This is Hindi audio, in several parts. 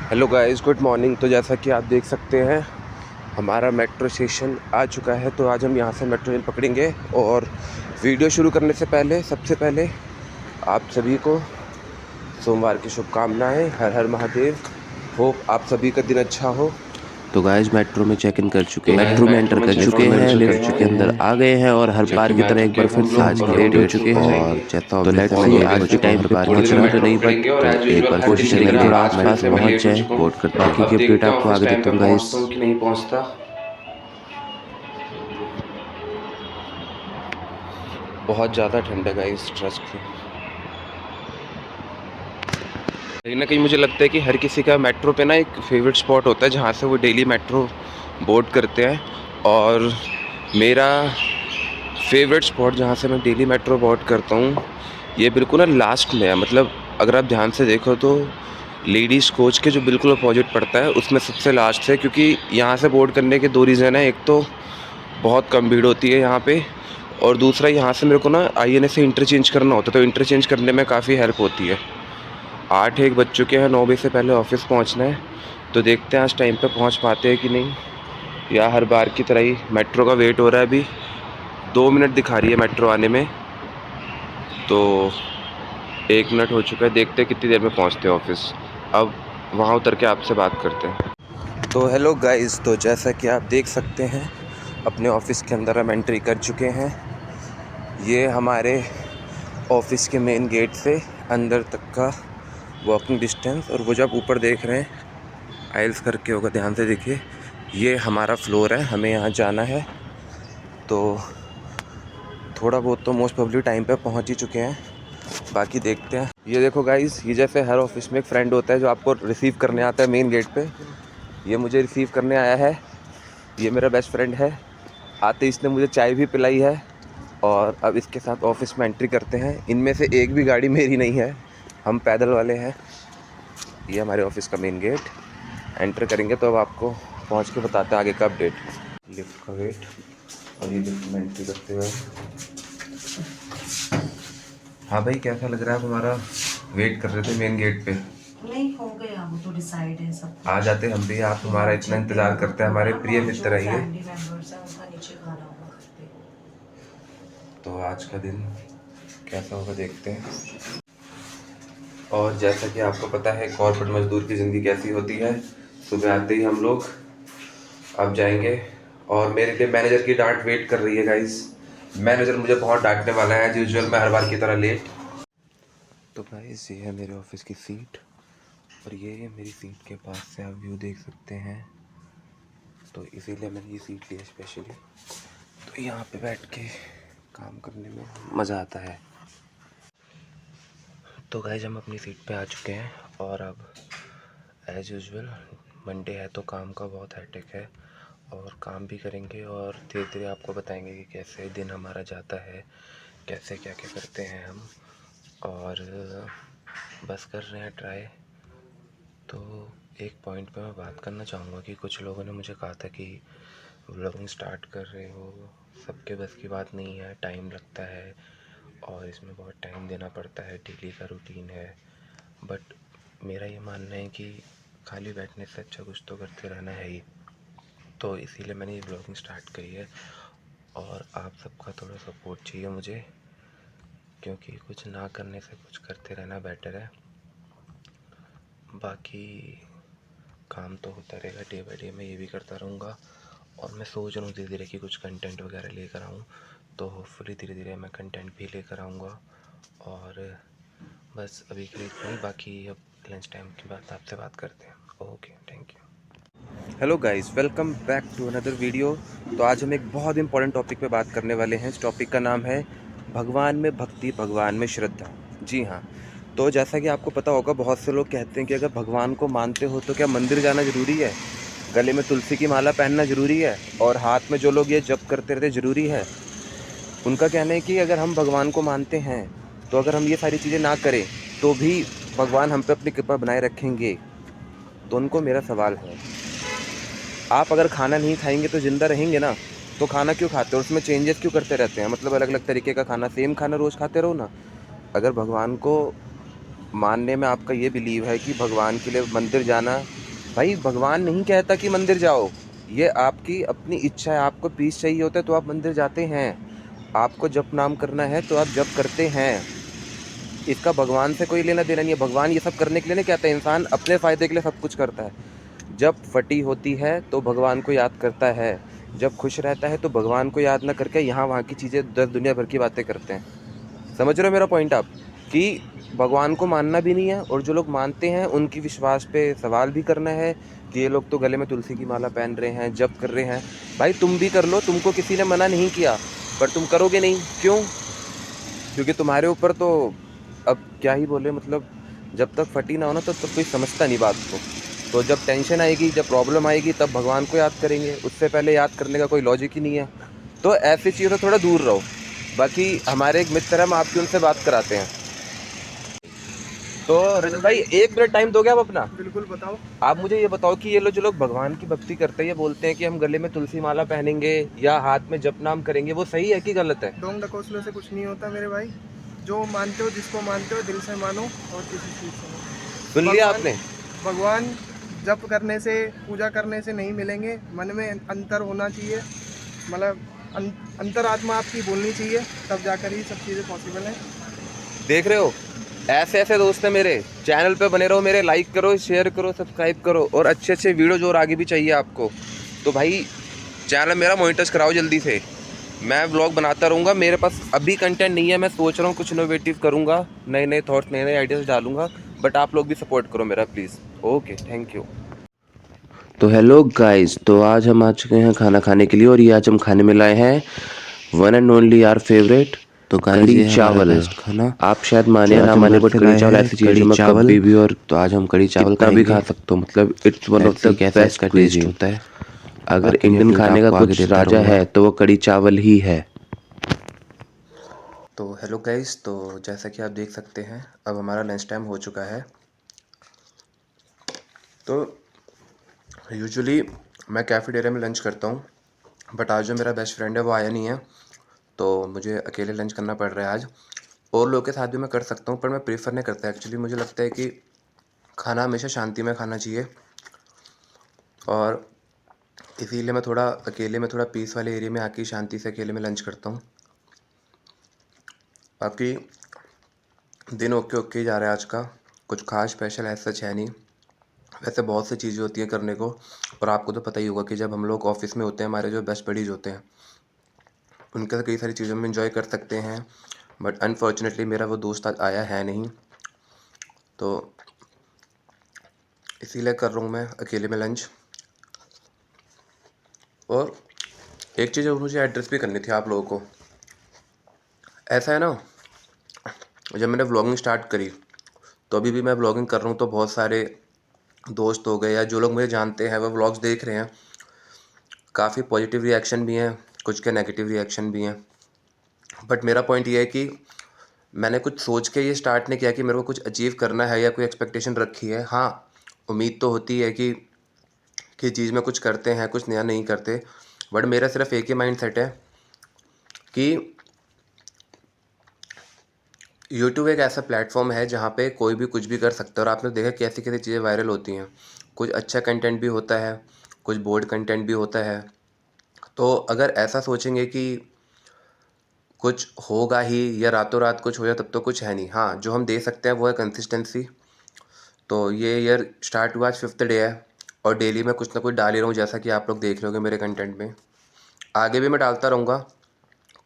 Hello guys, good morning. तो जैसा कि आप देख सकते हैं हमारा मेट्रो स्टेशन आ चुका है। तो आज हम यहाँ से मेट्रो रेल पकड़ेंगे। और वीडियो शुरू करने से पहले सबसे पहले आप सभी को सोमवार की शुभकामनाएं। हर हर महादेव। होप आप सभी का दिन अच्छा हो। तो गाइस मेट्रो में चेक इन कर चुके हैं, मेट्रो में एंटर कर चुके हैं, लिफ्ट के अंदर आ गए हैं और हर बार की तरह एक बार फिर से आज लेट हो चुके हैं। और जैसा तो लेट्स सी आज भी टाइम पे पहुंचना तो नहीं, बट तो एक बार कोशिश करेंगे थोड़ा आसपास पहुंच जाए। बोर्ड करते हैं, बाकी की अपडेट आपको आगे देता हूँ गाइस। नहीं पहुंचता। बहुत ज़्यादा ठंड है गाइस, ट्रस्ट में। कहीं ना कहीं मुझे लगता है कि हर किसी का मेट्रो पे ना एक फेवरेट स्पॉट होता है जहाँ से वो डेली मेट्रो बोर्ड करते हैं। और मेरा फेवरेट स्पॉट जहाँ से मैं डेली मेट्रो बोर्ड करता हूँ ये बिल्कुल ना लास्ट में है। मतलब अगर आप ध्यान से देखो तो लेडीज़ कोच के जो बिल्कुल अपोजिट पड़ता है उसमें सबसे लास्ट है। क्योंकि यहाँ से बोर्ड करने के दो रीज़न है। एक तो बहुत कम भीड़ होती है यहाँ पे, और दूसरा यहाँ से मेरे को ना INA से इंटरचेंज करना होता है, तो इंटरचेंज करने में काफ़ी हेल्प होती है। 8 बज चुके हैं, 9 बजे से पहले ऑफिस पहुंचना है। तो देखते हैं आज टाइम पे पहुंच पाते हैं कि नहीं, या हर बार की तरह ही मेट्रो का वेट हो रहा है। अभी 2 मिनट दिखा रही है मेट्रो आने में, तो 1 मिनट हो चुका है। देखते हैं कितनी देर में पहुंचते हैं ऑफिस। अब वहां उतर के आपसे बात करते हैं। तो हेलो गाइस, तो जैसा कि आप देख सकते हैं अपने ऑफिस के अंदर हम एंट्री कर चुके हैं। ये हमारे ऑफिस के मेन गेट से अंदर तक का वॉकिंग डिस्टेंस। और वो जब ऊपर देख रहे हैं आइल्स करके होगा, ध्यान से देखिए, ये हमारा फ्लोर है, हमें यहाँ जाना है। तो थोड़ा बहुत तो मोस्ट प्रोबेबली टाइम पे पहुँच ही चुके हैं, बाकी देखते हैं। ये देखो गाइस, ये जैसे हर ऑफिस में एक फ्रेंड होता है जो आपको रिसीव करने आता है मेन गेट पे। ये मुझे रिसीव करने आया है, ये मेरा बेस्ट फ्रेंड है। आते इसने मुझे चाय भी पिलाई है। और अब इसके साथ ऑफिस में एंट्री करते हैं। इनमें से एक भी गाड़ी मेरी नहीं है, हम पैदल वाले हैं। ये हमारे ऑफिस का मेन गेट, एंटर करेंगे तो अब आपको पहुंच के बताते हैं आगे का अपडेट। लिफ्ट का वेट, और ये लिफ्ट में एंट्री करते हुए। हाँ भाई, कैसा लग रहा है? आप हमारा वेट कर रहे थे मेन गेट पे। नहीं हो गया, वो तो डिसाइड है सब। आ जाते हम भी, आप हमारा इतना इंतजार करते हैं, हमारे प्रिय मित्र है ये। फैमिली मेंबर्स हैं, उनका नीचे खाना होगा घर पे। तो आज का दिन कैसा होगा देखते हैं। और जैसा कि आपको पता है कॉर्पोरेट मजदूर की ज़िंदगी कैसी होती है। सुबह आते ही हम लोग अब जाएंगे, और मेरे लिए मैनेजर की डांट वेट कर रही है गाइस। मैनेजर मुझे बहुत डांटने वाला है एज यूजुअल, मैं हर बार की तरह लेट। तो गाइस, ये है मेरे ऑफिस की सीट, और ये मेरी सीट के पास से आप व्यू देख सकते हैं। तो इसीलिए मैंने ये सीट ली है स्पेशली। तो यहाँ पे बैठ के काम करने में मज़ा आता है। तो गाइस, हम अपनी सीट पे आ चुके हैं, और अब एज़ यूजुअल मंडे है तो काम का बहुत हेडेक है, और काम भी करेंगे और धीरे धीरे आपको बताएंगे कि कैसे दिन हमारा जाता है, कैसे क्या क्या करते हैं हम। और बस कर रहे हैं ट्राई। तो एक पॉइंट पे मैं बात करना चाहूँगा कि कुछ लोगों ने मुझे कहा था कि व्लॉगिंग स्टार्ट कर रहे हो, सबके बस की बात नहीं है, टाइम लगता है और इसमें बहुत टाइम देना पड़ता है, डेली का रूटीन है। बट मेरा ये मानना है कि खाली बैठने से अच्छा कुछ तो करते रहना है ही। तो इसीलिए मैंने ये व्लॉगिंग स्टार्ट करी है, और आप सबका थोड़ा सपोर्ट चाहिए मुझे, क्योंकि कुछ ना करने से कुछ करते रहना बेटर है। बाकी काम तो होता रहेगा, डे बाई डे मैं ये भी करता रहूँगा। और मैं सोच रहा हूँ धीरे धीरे कि कुछ कंटेंट वगैरह लेकर आऊँ, तो होपफुली धीरे धीरे मैं कंटेंट भी लेकर आऊँगा। और बस अभी के लिए इतना ही, बाकी अब लंच टाइम के बाद आपसे बात करते हैं। Okay, thank you. Hello guys, welcome back to another video. तो आज हम एक बहुत इंपॉर्टेंट टॉपिक पे बात करने वाले हैं। इस टॉपिक का नाम है भगवान में भक्ति, भगवान में श्रद्धा। जी हाँ, तो जैसा कि आपको पता होगा, बहुत से लोग कहते हैं कि अगर भगवान को मानते हो तो क्या मंदिर जाना ज़रूरी है, गले में तुलसी की माला पहनना ज़रूरी है, और हाथ में जो लोग ये जप करते रहते ज़रूरी है। उनका कहना है कि अगर हम भगवान को मानते हैं तो अगर हम ये सारी चीज़ें ना करें तो भी भगवान हम पे अपनी कृपा बनाए रखेंगे। तो उनको मेरा सवाल है, आप अगर खाना नहीं खाएंगे तो ज़िंदा रहेंगे ना, तो खाना क्यों खाते हो? उसमें चेंजेस क्यों करते रहते हैं? मतलब अलग अलग तरीके का खाना, सेम खाना रोज़ खाते रहो ना। अगर भगवान को मानने में आपका ये बिलीव है कि भगवान के लिए मंदिर जाना भाई भगवान नहीं कहता कि मंदिर जाओ, ये आपकी अपनी इच्छा है। आपको पीस चाहिए होता है तो आप मंदिर जाते हैं, आपको जप नाम करना है तो आप जप करते हैं। इसका भगवान से कोई लेना देना नहीं है। भगवान ये सब करने के लिए नहीं कहता, इंसान अपने फ़ायदे के लिए सब कुछ करता है। जब फटी होती है तो भगवान को याद करता है, जब खुश रहता है तो भगवान को याद ना करके यहाँ वहाँ की चीज़ें, दस दुनिया भर की बातें करते हैं। समझ रहे हो मेरा पॉइंट आप? कि भगवान को मानना भी नहीं है, और जो लोग मानते हैं उनकी विश्वास पे सवाल भी करना है कि ये लोग तो गले में तुलसी की माला पहन रहे हैं, जप कर रहे हैं। भाई तुम भी कर लो, तुमको किसी ने मना नहीं किया, पर तुम करोगे नहीं, क्यों? क्योंकि तुम्हारे ऊपर तो, अब क्या ही बोले, मतलब जब तक फटी ना हो ना तब तक कोई समझता नहीं बात को। तो जब टेंशन आएगी, जब प्रॉब्लम आएगी, तब भगवान को याद करेंगे, उससे पहले याद करने का कोई लॉजिक ही नहीं है। तो ऐसी चीज़ों से थोड़ा दूर रहो। बाकी हमारे एक मित्र हम आपकी उनसे बात कराते हैं। तो रजत भाई 1 मिनट टाइम दोगे आप अपना? बिल्कुल बताओ। आप मुझे ये बताओ कि ये लोग, जो लोग भगवान की भक्ति करते हैं, ये बोलते हैं कि हम गले में तुलसी माला पहनेंगे या हाथ में जप नाम करेंगे, वो सही है कि गलत है? डोंग डकोसलों से कुछ नहीं होता मेरे भाई। जो मानते हो, जिसको मानते हो दिल से मानो, और किसी चीज़ से नहीं। सुन लिया भगवान आपने? भगवान जप करने से, पूजा करने से नहीं मिलेंगे। मन में अंतर होना चाहिए, मतलब अंतरात्मा आपकी बोलनी चाहिए, तब जाकर ही सब चीज़ें पॉसिबल हैं। देख रहे हो, ऐसे ऐसे दोस्त हैं मेरे। चैनल पे बने रहो मेरे, लाइक करो, शेयर करो, सब्सक्राइब करो, और अच्छे अच्छे वीडियोज और आगे भी चाहिए आपको तो भाई चैनल मेरा मोनिटाइज कराओ जल्दी से। मैं व्लॉग बनाता रहूँगा, मेरे पास अभी कंटेंट नहीं है, मैं सोच रहा हूँ कुछ इनोवेटिव करूँगा, नए नए थॉट्स, नए नए आइडियाज़ डालूंगा, बट आप लोग भी सपोर्ट करो मेरा प्लीज़। Okay, thank you. तो हेलो गाइस, तो आज हम आ चुके हैं खाना खाने के लिए, और ये आज हम खाने में लाए हैं one and only our favourite, तो कड़ी चावल। खाना आप शायद माने या ना माने, बट कड़ी चावल ऐसी चीज़ जो मैं कभी भी, और तो आज हम कड़ी चावल का भी खा सकते हो। मतलब it's one of the best taste होता है। अगर इंडियन खाने का कुछ राजा है तो वो कड़ी चावल ही है। तो हेलो गाइस, तो जैसा कि आप देख सकते हैं अब हमारा लंच टाइम हो चुका है। तो यूजुअली मैं कैफ़ेटेरिया में लंच करता हूँ, बट आज जो मेरा बेस्ट फ्रेंड है वो आया नहीं है, तो मुझे अकेले लंच करना पड़ रहा है आज। और लोग के साथ भी मैं कर सकता हूँ, पर मैं प्रेफर नहीं करता एक्चुअली। मुझे लगता है कि खाना हमेशा शांति में खाना चाहिए, और इसीलिए मैं थोड़ा अकेले में, थोड़ा पीस वाले एरिया में आके शांति से अकेले में लंच करता हूँ। बाकी दिन ओके ओके जा रहा है आज का, कुछ खास स्पेशल ऐसा सच है नहीं। वैसे बहुत सी चीज़ें होती हैं करने को, और आपको तो पता ही होगा कि जब हम लोग ऑफिस में होते हैं, हमारे जो बेस्ट बडीज़ होते हैं, उनके साथ कई सारी चीज़ों में एंजॉय कर सकते हैं, बट अनफॉर्चुनेटली मेरा वो दोस्त आज आया है नहीं, तो इसीलिए कर रहा हूँ मैं अकेले में लंच। और एक चीज़ और मुझे एड्रेस भी करनी थी आप लोगों को। ऐसा है ना, जब मैंने व्लॉगिंग स्टार्ट करी, तो अभी भी मैं व्लॉगिंग कर रहा हूँ, तो बहुत सारे दोस्त हो गए या जो लोग मुझे जानते हैं वो व्लॉग्स देख रहे हैं। काफ़ी पॉजिटिव रिएक्शन भी हैं, कुछ के नेगेटिव रिएक्शन भी हैं, बट मेरा पॉइंट ये है कि मैंने कुछ सोच के ये स्टार्ट नहीं किया कि मेरे को कुछ अचीव करना है या कोई एक्सपेक्टेशन रखी है। हाँ, उम्मीद तो होती है कि चीज़ में कुछ करते हैं, कुछ नया नहीं करते, बट मेरा सिर्फ एक ही माइंड सेट है कि यूट्यूब एक ऐसा प्लेटफॉर्म है जहाँ पे कोई भी कुछ भी कर सकता है। और आपने देखा कैसी कैसी चीज़ें वायरल होती हैं, कुछ अच्छा कंटेंट भी होता है, कुछ बोर्ड कंटेंट भी होता है। तो अगर ऐसा सोचेंगे कि कुछ होगा ही या रातों रात कुछ हो जाए, तब तो कुछ है नहीं। हाँ, जो हम दे सकते हैं वो है कंसिस्टेंसी। तो ये ईयर स्टार्ट हुआ, आज 5th डे है, और डेली मैं कुछ ना कुछ डाल ही रहा हूँ, जैसा कि आप लोग देख रहे होंगे मेरे कंटेंट में। आगे भी मैं डालता रहूँगा।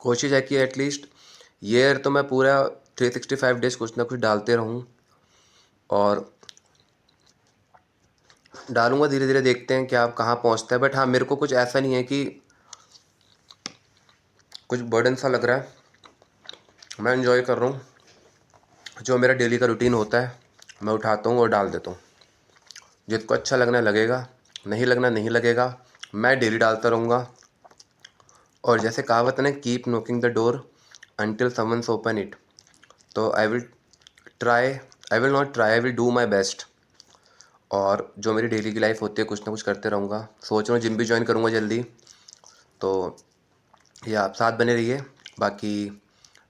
कोशिश है कि एटलीस्ट ईयर तो मैं पूरा 365 डेज़ कुछ ना कुछ डालते रहूँ, और डालूँगा धीरे धीरे, देखते हैं क्या कहाँ पहुँचता है। बट हाँ, मेरे को कुछ ऐसा नहीं है कि कुछ बर्डन सा लग रहा है, मैं एंजॉय कर रहा हूँ। जो मेरा डेली का रूटीन होता है मैं उठाता हूँ और डाल देता हूँ। जिसको अच्छा लगना लगेगा, नहीं लगना नहीं लगेगा, मैं डेली डालता रहूँगा। और जैसे कहावत है ना, keep knocking the door until someone's open it. तो I will not try, I will do my best. और जो मेरी डेली की लाइफ होती है, कुछ ना कुछ करते रहूँगा। सोच रहा हूँ जिम भी ज्वाइन करूँगा जल्दी, तो ये आप साथ बने रहिए। बाकी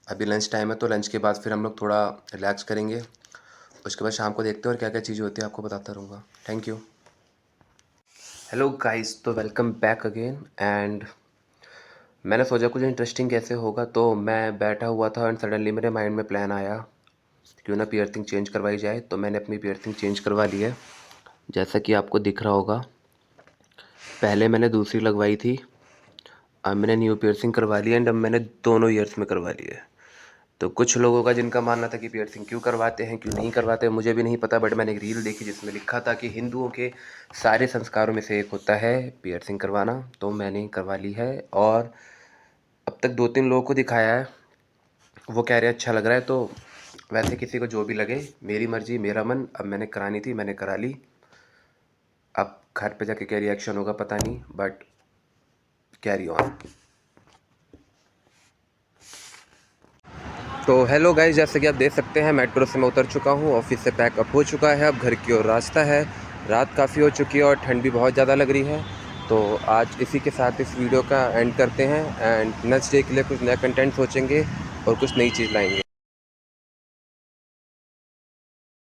अभी लंच टाइम है, तो लंच के बाद फिर हम लोग थोड़ा रिलैक्स करेंगे। उसके बाद शाम को देखते हैं और क्या क्या चीज़ें होती है आपको बताता रहूँगा। Thank you. हेलो गाइस, तो वेलकम बैक अगेन। एंड मैंने सोचा कुछ इंटरेस्टिंग कैसे होगा, तो मैं बैठा हुआ था एंड सडनली मेरे माइंड में प्लान आया क्यों ना पियर्सिंग चेंज करवाई जाए। तो मैंने अपनी पियर्सिंग चेंज करवा ली है, जैसा कि आपको दिख रहा होगा। पहले मैंने दूसरी लगवाई थी, अब मैंने न्यू पियर्सिंग करवा ली एंड अब मैंने दोनों ईयर्स में करवा ली है। तो कुछ लोगों का जिनका मानना था कि पियर्सिंग क्यों करवाते हैं, क्यों नहीं करवाते, मुझे भी नहीं पता। बट मैंने एक रील देखी जिसमें लिखा था कि हिंदुओं के सारे संस्कारों में से एक होता है पियर्सिंग करवाना, तो मैंने करवा ली है। और अब तक 2-3 लोगों को दिखाया है, वो कह रहे हैं अच्छा लग रहा है। तो वैसे किसी को जो भी लगे, मेरी मर्ज़ी मेरा मन। अब मैंने करानी थी, मैंने करा ली। अब घर पे जाके क्या रिएक्शन होगा पता नहीं, बट कैरी ऑन। तो हेलो गाइस, जैसे कि आप देख सकते हैं मेट्रो से मैं उतर चुका हूँ, ऑफिस से पैकअप हो चुका है, अब घर की ओर रास्ता है। रात काफ़ी हो चुकी है और ठंड भी बहुत ज़्यादा लग रही है। तो आज इसी के साथ इस वीडियो का एंड करते हैं एंड नेक्स्ट डे के लिए कुछ नया कंटेंट सोचेंगे और कुछ नई चीज़ लाएंगे।